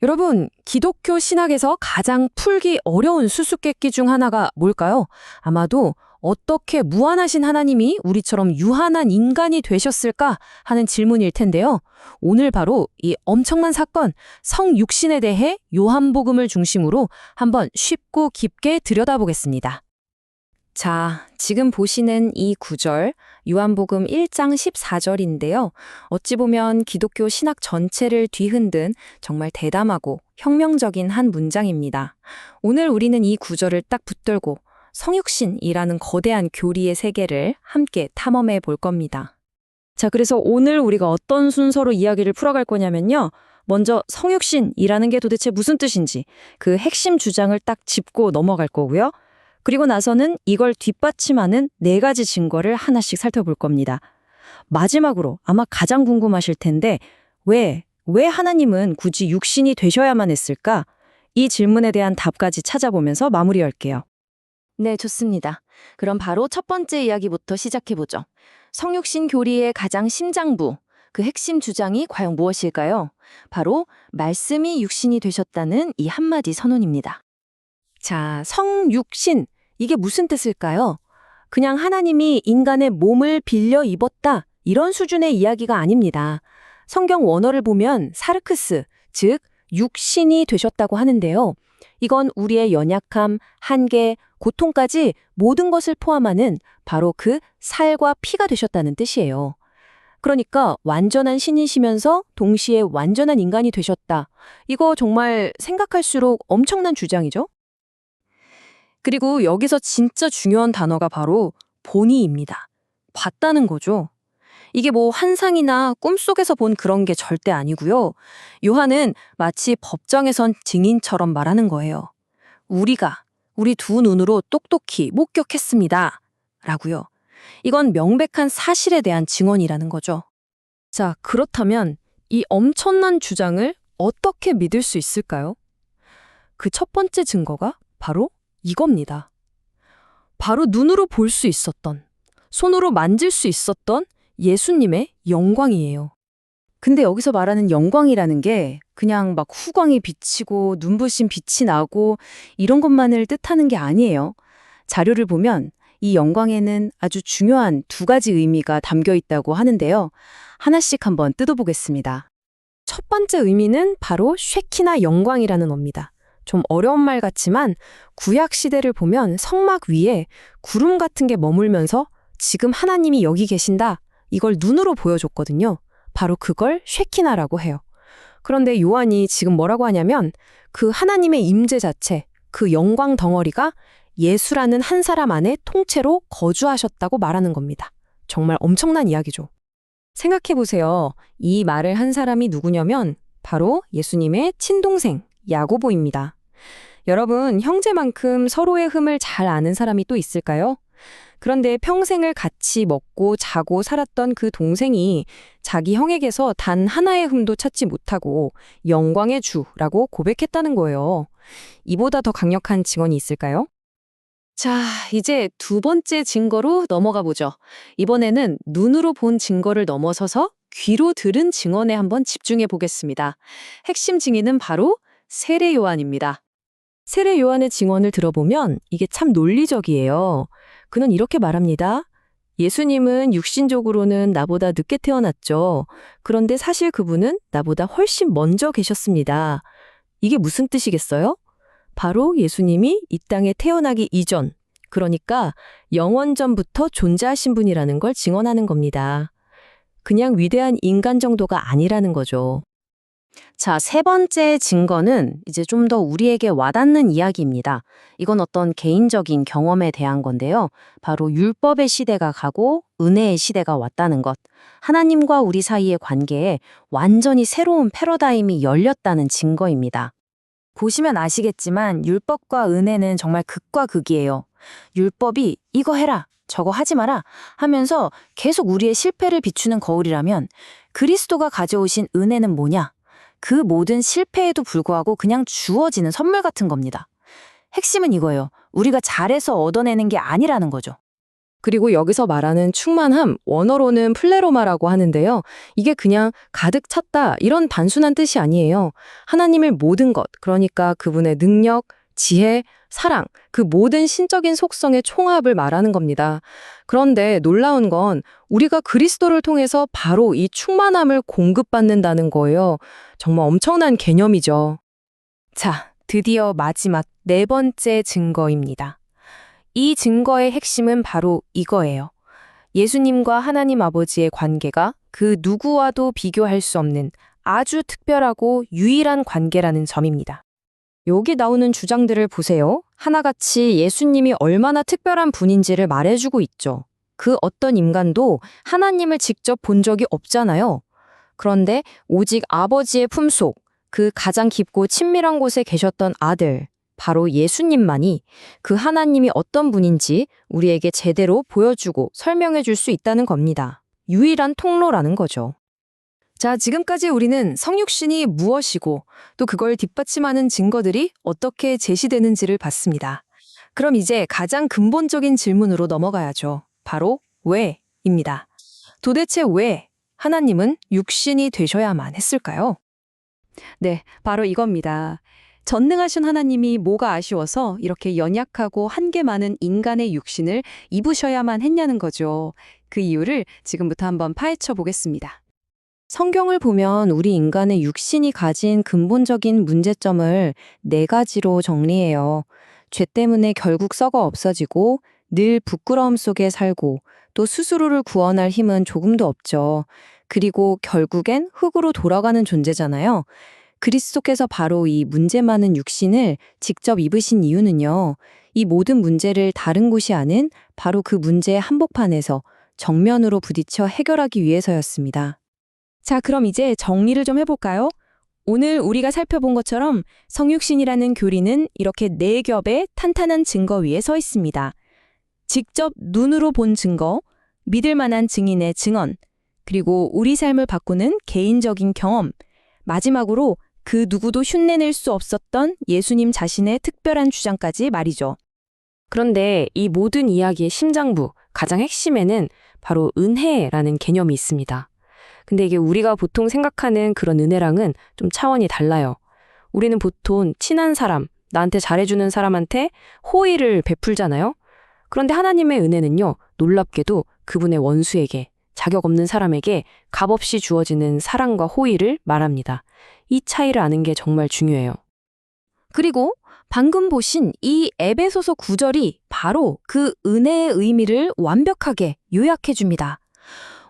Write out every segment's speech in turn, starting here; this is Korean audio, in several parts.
여러분, 기독교 신학에서 가장 풀기 어려운 수수께끼 중 하나가 뭘까요? 아마도 어떻게 무한하신 하나님이 우리처럼 유한한 인간이 되셨을까 하는 질문일 텐데요. 오늘 바로 이 엄청난 사건, 성육신에 대해 요한복음을 중심으로 한번 쉽고 깊게 들여다보겠습니다. 자, 지금 보시는 이 구절, 요한복음 1장 14절인데요. 어찌 보면 기독교 신학 전체를 뒤흔든 정말 대담하고 혁명적인 한 문장입니다. 오늘 우리는 이 구절을 딱 붙들고 성육신이라는 거대한 교리의 세계를 함께 탐험해 볼 겁니다. 자, 그래서 오늘 우리가 어떤 순서로 이야기를 풀어갈 거냐면요. 먼저 성육신이라는 게 도대체 무슨 뜻인지 그 핵심 주장을 딱 짚고 넘어갈 거고요. 그리고 나서는 이걸 뒷받침하는 4가지 증거를 하나씩 살펴볼 겁니다. 마지막으로 아마 가장 궁금하실 텐데 왜 하나님은 굳이 육신이 되셔야만 했을까? 이 질문에 대한 답까지 찾아보면서 마무리할게요. 네, 좋습니다. 그럼 바로 첫 번째 이야기부터 시작해보죠. 성육신 교리의 가장 심장부, 그 핵심 주장이 과연 무엇일까요? 바로 말씀이 육신이 되셨다는 이 한마디 선언입니다. 자, 성육신, 이게 무슨 뜻일까요? 그냥 하나님이 인간의 몸을 빌려 입었다, 이런 수준의 이야기가 아닙니다. 성경 원어를 보면 사르크스, 즉 육신이 되셨다고 하는데요. 이건 우리의 연약함, 한계, 고통까지 모든 것을 포함하는 바로 그 살과 피가 되셨다는 뜻이에요. 그러니까 완전한 신이시면서 동시에 완전한 인간이 되셨다. 이거 정말 생각할수록 엄청난 주장이죠? 그리고 여기서 진짜 중요한 단어가 바로 본이입니다. 봤다는 거죠. 이게 뭐 환상이나 꿈속에서 본 그런 게 절대 아니고요. 요한은 마치 법정에선 증인처럼 말하는 거예요. 우리 두 눈으로 똑똑히 목격했습니다. 라고요. 이건 명백한 사실에 대한 증언이라는 거죠. 자, 그렇다면 이 엄청난 주장을 어떻게 믿을 수 있을까요? 그 첫 번째 증거가 바로 이겁니다. 바로 눈으로 볼 수 있었던, 손으로 만질 수 있었던 예수님의 영광이에요. 근데 여기서 말하는 영광이라는 게 그냥 막 후광이 비치고 눈부신 빛이 나고 이런 것만을 뜻하는 게 아니에요. 자료를 보면 이 영광에는 아주 중요한 2가지 의미가 담겨 있다고 하는데요. 하나씩 한번 뜯어보겠습니다. 첫 번째 의미는 바로 쉐키나 영광이라는 겁니다. 좀 어려운 말 같지만 구약 시대를 보면 성막 위에 구름 같은 게 머물면서 지금 하나님이 여기 계신다. 이걸 눈으로 보여줬거든요. 바로 그걸 쉐키나라고 해요. 그런데 요한이 지금 뭐라고 하냐면 그 하나님의 임재 자체, 그 영광 덩어리가 예수라는 한 사람 안에 통째로 거주하셨다고 말하는 겁니다. 정말 엄청난 이야기죠. 생각해보세요. 이 말을 한 사람이 누구냐면 바로 예수님의 친동생 야고보입니다. 여러분, 형제만큼 서로의 흠을 잘 아는 사람이 또 있을까요? 그런데 평생을 같이 먹고 자고 살았던 그 동생이 자기 형에게서 단 하나의 흠도 찾지 못하고 영광의 주라고 고백했다는 거예요. 이보다 더 강력한 증언이 있을까요? 자, 이제 2번째 증거로 넘어가 보죠. 이번에는 눈으로 본 증거를 넘어서서 귀로 들은 증언에 한번 집중해 보겠습니다. 핵심 증인은 바로 세례 요한입니다. 세례 요한의 증언을 들어보면 이게 참 논리적이에요. 그는 이렇게 말합니다. 예수님은 육신적으로는 나보다 늦게 태어났죠. 그런데 사실 그분은 나보다 훨씬 먼저 계셨습니다. 이게 무슨 뜻이겠어요? 바로 예수님이 이 땅에 태어나기 이전, 그러니까 영원 전부터 존재하신 분이라는 걸 증언하는 겁니다. 그냥 위대한 인간 정도가 아니라는 거죠. 자, 3번째 증거는 이제 좀 더 우리에게 와닿는 이야기입니다. 이건 어떤 개인적인 경험에 대한 건데요. 바로 율법의 시대가 가고 은혜의 시대가 왔다는 것. 하나님과 우리 사이의 관계에 완전히 새로운 패러다임이 열렸다는 증거입니다. 보시면 아시겠지만 율법과 은혜는 정말 극과 극이에요. 율법이 이거 해라, 저거 하지 마라 하면서 계속 우리의 실패를 비추는 거울이라면 그리스도가 가져오신 은혜는 뭐냐? 그 모든 실패에도 불구하고 그냥 주어지는 선물 같은 겁니다. 핵심은 이거예요. 우리가 잘해서 얻어내는 게 아니라는 거죠. 그리고 여기서 말하는 충만함, 원어로는 플레로마라고 하는데요. 이게 그냥 가득 찼다, 이런 단순한 뜻이 아니에요. 하나님의 모든 것, 그러니까 그분의 능력, 지혜, 사랑, 그 모든 신적인 속성의 총합을 말하는 겁니다. 그런데 놀라운 건 우리가 그리스도를 통해서 바로 이 충만함을 공급받는다는 거예요. 정말 엄청난 개념이죠. 자, 드디어 마지막 네 번째 증거입니다. 이 증거의 핵심은 바로 이거예요. 예수님과 하나님 아버지의 관계가 그 누구와도 비교할 수 없는 아주 특별하고 유일한 관계라는 점입니다. 여기 나오는 주장들을 보세요. 하나같이 예수님이 얼마나 특별한 분인지를 말해주고 있죠. 그 어떤 인간도 하나님을 직접 본 적이 없잖아요. 그런데 오직 아버지의 품속, 그 가장 깊고 친밀한 곳에 계셨던 아들, 바로 예수님만이 그 하나님이 어떤 분인지 우리에게 제대로 보여주고 설명해 줄 수 있다는 겁니다. 유일한 통로라는 거죠. 자, 지금까지 우리는 성육신이 무엇이고 또 그걸 뒷받침하는 증거들이 어떻게 제시되는지를 봤습니다. 그럼 이제 가장 근본적인 질문으로 넘어가야죠. 바로 왜입니다. 도대체 왜 하나님은 육신이 되셔야만 했을까요? 네, 바로 이겁니다. 전능하신 하나님이 뭐가 아쉬워서 이렇게 연약하고 한계 많은 인간의 육신을 입으셔야만 했냐는 거죠. 그 이유를 지금부터 한번 파헤쳐 보겠습니다. 성경을 보면 우리 인간의 육신이 가진 근본적인 문제점을 네 가지로 정리해요. 죄 때문에 결국 썩어 없어지고 늘 부끄러움 속에 살고 또 스스로를 구원할 힘은 조금도 없죠. 그리고 결국엔 흙으로 돌아가는 존재잖아요. 그리스도께서 바로 이 문제 많은 육신을 직접 입으신 이유는요. 이 모든 문제를 다른 곳이 아닌 바로 그 문제의 한복판에서 정면으로 부딪혀 해결하기 위해서였습니다. 자, 그럼 이제 정리를 좀 해볼까요? 오늘 우리가 살펴본 것처럼 성육신이라는 교리는 이렇게 네 겹의 탄탄한 증거 위에 서 있습니다. 직접 눈으로 본 증거, 믿을 만한 증인의 증언, 그리고 우리 삶을 바꾸는 개인적인 경험, 마지막으로 그 누구도 흉내낼 수 없었던 예수님 자신의 특별한 주장까지 말이죠. 그런데 이 모든 이야기의 심장부, 가장 핵심에는 바로 은혜라는 개념이 있습니다. 근데 이게 우리가 보통 생각하는 그런 은혜랑은 좀 차원이 달라요. 우리는 보통 친한 사람, 나한테 잘해주는 사람한테 호의를 베풀잖아요. 그런데 하나님의 은혜는요, 놀랍게도 그분의 원수에게, 자격 없는 사람에게 값없이 주어지는 사랑과 호의를 말합니다. 이 차이를 아는 게 정말 중요해요. 그리고 방금 보신 이 에베소서 9절이 바로 그 은혜의 의미를 완벽하게 요약해 줍니다.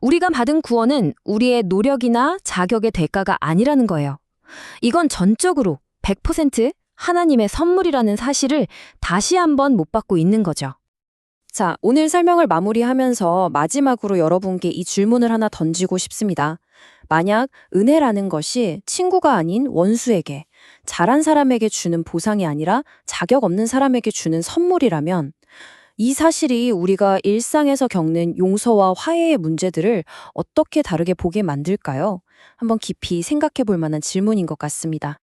우리가 받은 구원은 우리의 노력이나 자격의 대가가 아니라는 거예요. 이건 전적으로 100% 하나님의 선물이라는 사실을 다시 한번 못 받고 있는 거죠. 자, 오늘 설명을 마무리하면서 마지막으로 여러분께 이 질문을 하나 던지고 싶습니다. 만약 은혜라는 것이 친구가 아닌 원수에게, 잘한 사람에게 주는 보상이 아니라 자격 없는 사람에게 주는 선물이라면 이 사실이 우리가 일상에서 겪는 용서와 화해의 문제들을 어떻게 다르게 보게 만들까요? 한번 깊이 생각해 볼 만한 질문인 것 같습니다.